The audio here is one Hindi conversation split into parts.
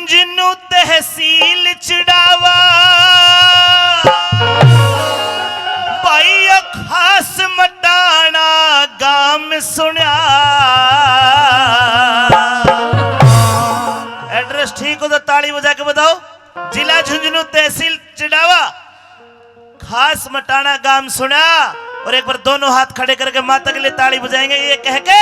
झुंझुनू तहसील चिड़ावा भाई खास मटाना गाम सुनिया। एड्रेस ठीक हो तो ताली बजा के बताओ। जिला झुंझुनू तहसील चिड़ावा खास मटाना गाम सुना। और एक बार दोनों हाथ खड़े करके माता के लिए ताली बजाएंगे ये कह के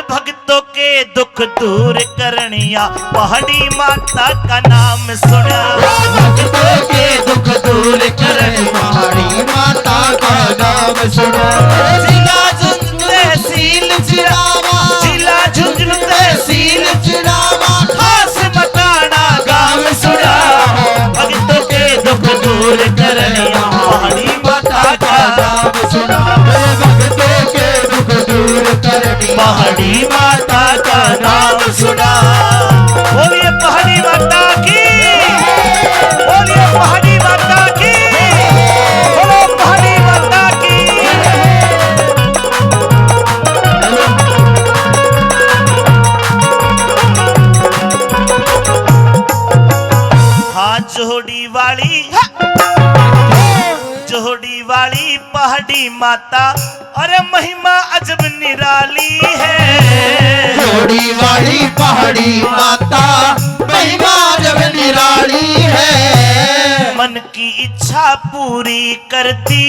भक्तों के दुख दूर करनिया पहाड़ी माता का नाम सुना। भक्तों के दुख दूर करने पहाड़ी माता का नाम सुना। जिला झुंझुनू तहसील चिड़ावा, जिला झुंझुनू तहसील चिड़ावा खास मटाना गाम सुना। भक्तों के दुख दूर करनिया पहाड़ी माता का नाम सुना। भक्तों के दुख दूर करनिया पहाड़ी माता का नाम सुना। बोलिए पहाड़ी माता की, बोलिए पहाड़ी माता की, बोलो पहाड़ी माता की। हाँ जोड़ी वाली पहाड़ी माता अरे महिमा अजब निराली है। जोड़ी वाली पहाड़ी माता महिमा जब निराली है। मन की इच्छा पूरी करती,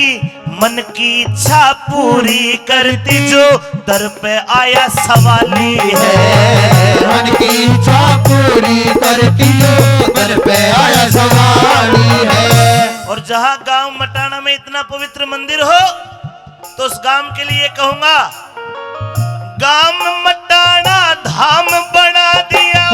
मन की इच्छा पूरी करती जो दर पे आया सवाली है। मन की इच्छा पूरी करती जो दर पे आया सवाली है। और जहाँ गांव मटाना में इतना पवित्र मंदिर हो तो उस गांव के लिए कहूंगा गांव मटाना धाम बना दिया।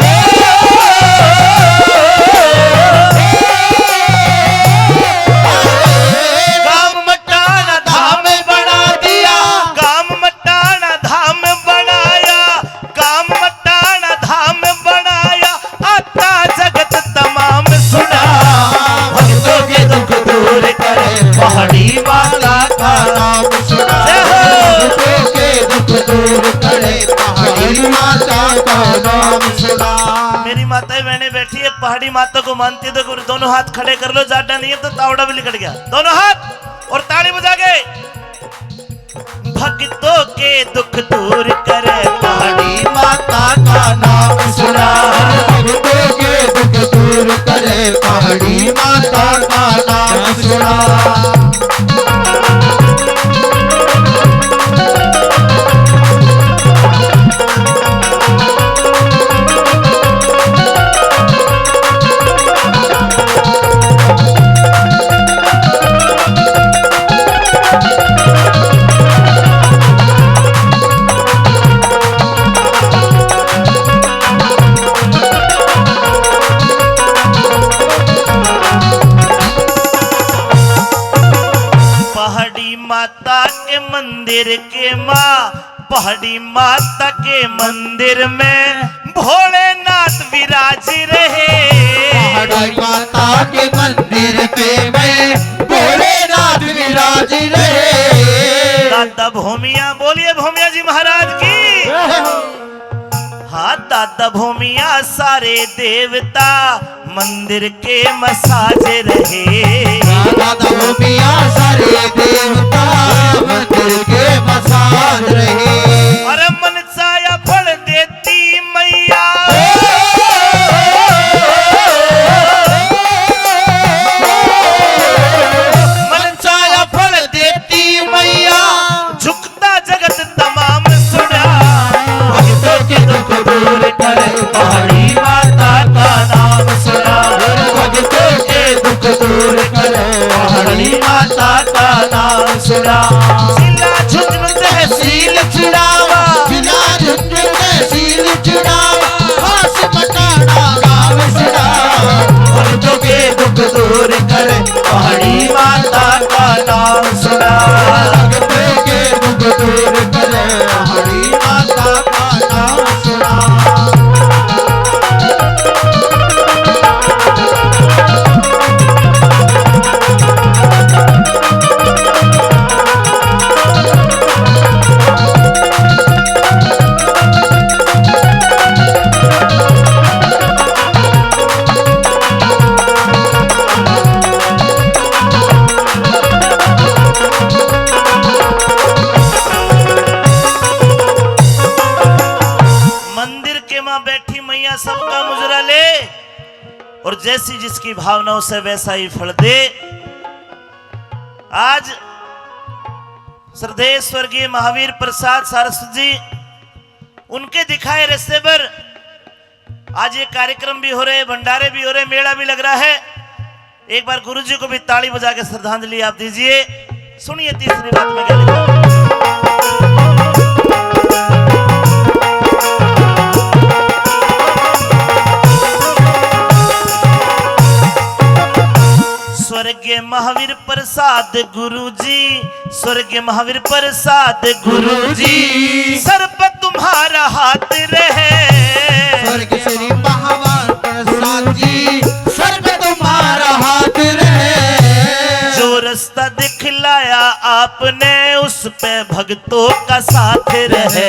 गांव मटाना धाम बना दिया, गांव मटाना धाम बनाया, गांव मटाना धाम बनाया आता जगत तमाम सुना। भक्तों के दुख दूर करे पहाड़ी माता का नाम सुना। भक्तों के दुख दूर करे पहाड़ी माता का नाम सुना। मेरी माताएं बहनें बैठी है पहाड़ी माता को मानती है तो दोनों हाथ खड़े कर लो। ज्यादा नहीं है तो तावड़ा भी निकल गया। दोनों हाथ और ताली बजा के भक्तों के दुख दूर करे पहाड़ी माता का नाम सुना। भक्तों के दुख दूर करे पहाड़ी माता का नाम सुना। माता के मंदिर के माँ पहाड़ी माता के मंदिर में भोलेनाथ विराज रहे। पहाड़ी माता के मंदिर पे मैं भोलेनाथ विराज रहे। दादा भूमिया बोलिए भूमिया जी महाराज की। हाँ दादा भूमिया सारे देवता मंदिर के मसाज रहे। दादा भूमिया सारे देवता मंदिर के मसाज रहे। और मन साया फल देती मैया, मन साया फल देती मैया झुकता जगत तमाम सुना। भक्तों के दुख दूर करे पहाड़ी माता का नाम सुना। भक्तों के दुख दूर करे पहाड़ी माता का नाम सुना। जिला झुंझुनू तहसील चिड़ावा, ही मैया सबका मुजरा ले और जैसी जिसकी भावनाओं से वैसा ही फल दे। आज श्रद्धेय स्वर्गीय महावीर प्रसाद सारस्वत जी, उनके दिखाए रास्ते पर आज ये कार्यक्रम भी हो रहे, भंडारे भी हो रहे, मेला भी लग रहा है। एक बार गुरु जी को भी ताली बजा के श्रद्धांजलि आप दीजिए। सुनिए तीसरी बात में क्या लिखा। स्वर्गीय महावीर प्रसाद गुरुजी, स्वर्गीय महावीर प्रसाद गुरुजी, सर पर तुम्हारा हाथ रहे। स्वर्ग श्री महावीर प्रसाद जी, सर पे तुम्हारा हाथ रहे। जो रास्ता दिखलाया आपने उस पे भक्तों का साथ रहे।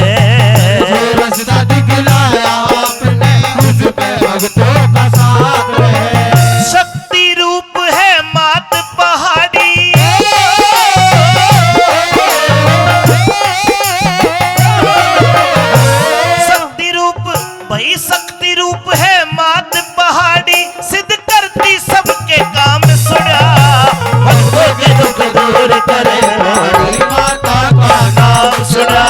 जो रास्ता दिखलाया आपने उस पे भक्तों का साथ रहे। शक्ति रूप है मात पहाड़ी, शक्ति रूप भाई शक्ति रूप है मात पहाड़ी, सिद्ध करती सबके काम सुना, भक्तों के दुख दूर करे हमारी माता का नाम सुना,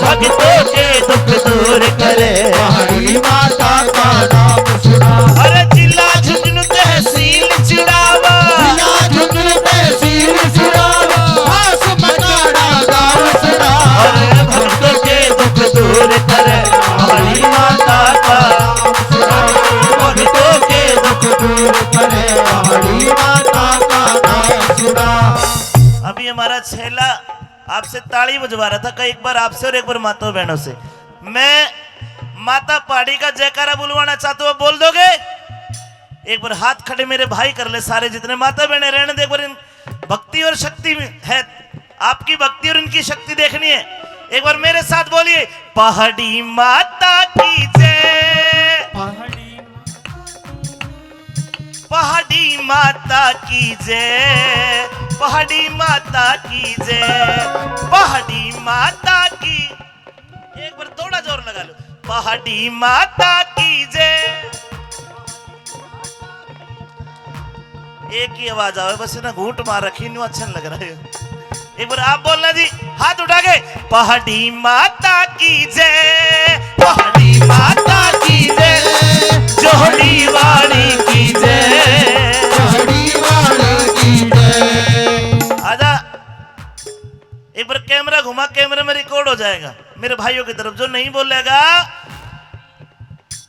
भक्तों के दुख दूर करे। हमारी माता का नाम सुना। अरे जिला झुंझुनू तहसील चिड़ावा, जिला झुंझुनू तहसील चिड़ावा, खास मकाड़ा गाँव सुना। अरे भक्तों के दुख दूर करे हमारी माता का नाम सुना। भक्तों के दुख दूर करे हमारी माता का नाम सुना। अभी हमारा छेला आपसे ताली बजवा रहा था, कई एक बार आपसे और एक बार माता बहनों से। मैं माता पहाड़ी का जयकारा बुलवाना चाहता हूँ, बोल दोगे? एक बार हाथ खड़े मेरे भाई कर ले, सारे जितने माता बहने रहने दे। एक बार इन भक्ति और शक्ति है, आपकी भक्ति और इनकी शक्ति देखनी है। एक बार मेरे साथ बोलिए, पहाड़ी माता की जय, पहाड़ी माता की जय, पहाड़ी माता की जय, पहाड़ी माता की। एक बार थोड़ा जोर लगा लो, पहाड़ी माता की जय। एक ही आवाज आवे बस, ना घूंट मार रखी नहीं, अच्छा नहीं लग रहा है। एक बार आप बोलना जी, हाथ उठा के, पहाड़ी माता की जय, पहाड़ी माता की जय, जोहड़ी वाली की जय, पहाड़ी वाले की जय। आजा। एक बार कैमरा घुमा, कैमरे में रिकॉर्ड हो जाएगा मेरे भाइयों की तरफ। जो नहीं बोलेगा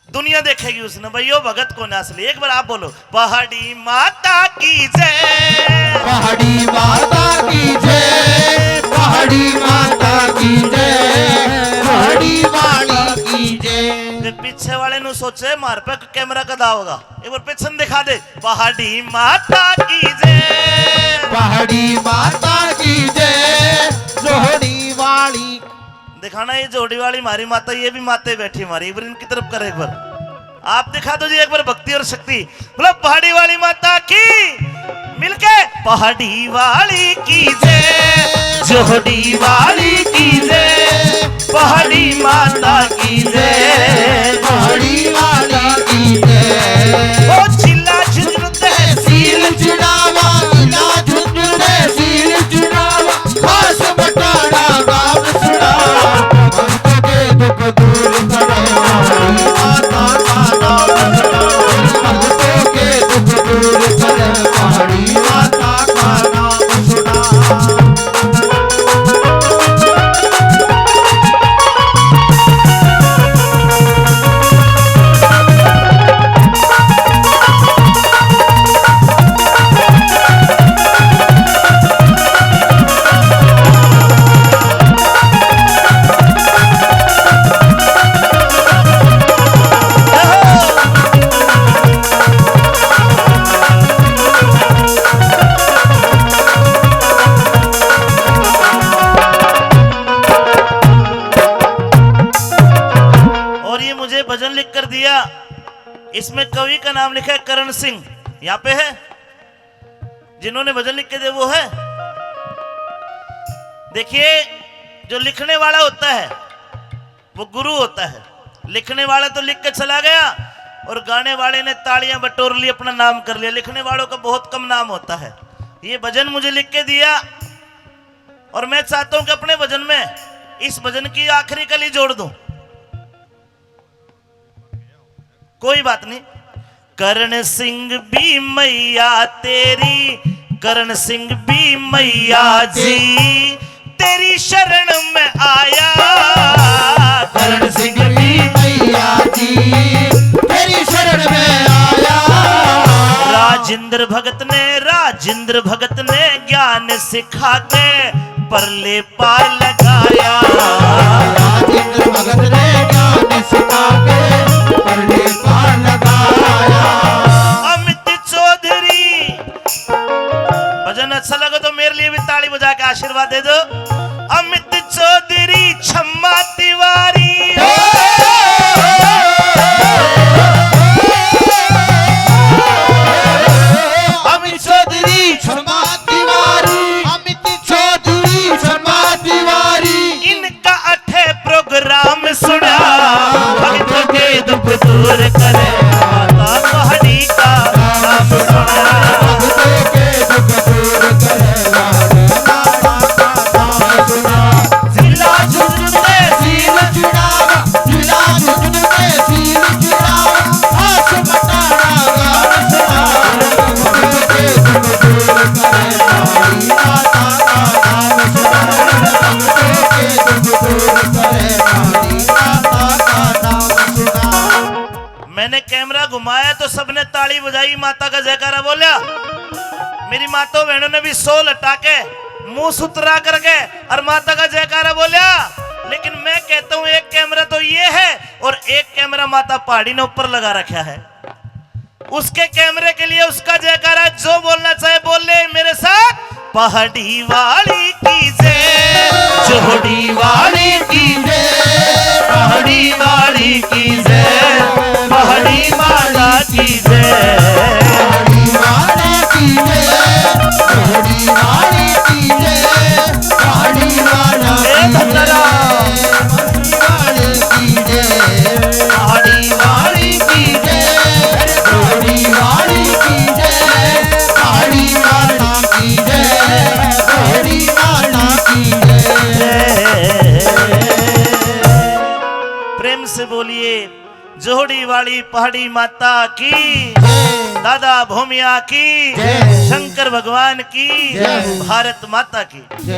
दुनिया देखेगी उसने, भाइयों भगत को नाच ले। एक बार आप बोलो, पहाड़ी माता की जय, पहाड़ी माता की जय, पहाड़ी माता की जय, पहाड़ी वाली की जय। जे पीछे वाले नु सोचे मार पे कैमरा कदा होगा, एक बार पीछे दिखा दे, पहाड़ी माता की जय, पहाड़ी माता की जय, जोहड़ी वाली। दिखाना ये जोड़ी वाली मारी माता, ये भी माते बैठी हमारी। एक बार इनकी तरफ कर, एक बार आप दिखा दो जी, एक बार भक्ति और शक्ति। बोलो पहाड़ी वाली माता की, मिलके पहाड़ी वाली की जय, जोड़ी वाली की जय, पहाड़ी माता की जय, पहाड़ी वाली की जय। ओ जिला झुंझुनू तहसील चिड़ावा, जिला झुंझुनू तहसील चिड़ावा, खास बटाड़ा गाँव सुना। भक्तों के दुख दूर करे हमारी माता का नाम सुना। भक्तों के दुख दूर करे हमारी माता का नाम सुना। भजन लिख कर दिया, इसमें कवि का नाम लिखा है करण सिंह, यहाँ पे है। जिन्होंने भजन लिख के दिया वो है। देखिए जो लिखने वाला होता है वो गुरु होता है, लिखने वाला तो लिख के चला गया और गाने वाले ने तालियां बटोर ली, अपना नाम कर लिया। लिखने वालों का बहुत कम नाम होता है। ये भजन मुझे लिख के दिया और मैं चाहता हूं कि अपने भजन में इस भजन की आखिरी कली जोड़ दूं। कोई बात नहीं। करण सिंह भी मैया तेरी, करण सिंह भी मैया जी, तेरी शरण में आया। करण सिंह भी मैया जी, तेरी शरण में आया। राजेंद्र भगत ने ज्ञान सिखा के परले पार लगाया। राजेंद्र भगत ने ज्ञान सिखा के परले पार लगाया। अमित चौधरी, भजन अच्छा लगे तो मेरे लिए भी ताली बजा के आशीर्वाद दे दो। अमित चौधरी, छम्मा तिवारी, अमित चौधरी शर्मा तिवारी, अमित चौधरी शर्मा तिवारी। इनका अठे प्रोग्राम सुना, भक्तों के दुख दूर करे माता पहाड़ी का नाम सुना। भक्तों के दुख दूर करे माता का नाम सुना। जिला झुंझुनू में सील चुनाव, जिला झुंझुनू में सील चुनाव, हाथ बटाना गान सुना। भक्तों के दुख दूर करे माता का नाम सुना। भक्तों के दुख दूर करे माता का नाम सुना। मैंने कैमरा घुमाया तो सबने ताली बजाई, माता का जयकारा बोला। मेरी माता बहनों ने भी सोल हटा के मुंह सुतरा करके और माता का जयकारा बोला। लेकिन मैं कहता हूं एक कैमरा तो ये है और एक कैमरा माता पहाड़ी ने ऊपर लगा रखा है। उसके कैमरे के लिए उसका जयकारा जो बोलना चाहे बोल ले मेरे साथ। पहाड़ी वाली की जय, जोड़ी वाली की जय, पहाड़ी वाली की जय, पहाड़ी माता की जय। पहाड़ी वाले की जय, पहाड़ी वाले की जय, पहाड़ी वाला ए धतरा, वाले की जय, पहाड़ी वाली की जय, पहाड़ी वाले की जय, पहाड़ी वाला की जय, पहाड़ी वाला की जय। प्रेम से बोलिए जोड़ी वाली पहाड़ी माता की, दादा भूमिया की, जय। शंकर भगवान की, जय। भारत माता की। जय।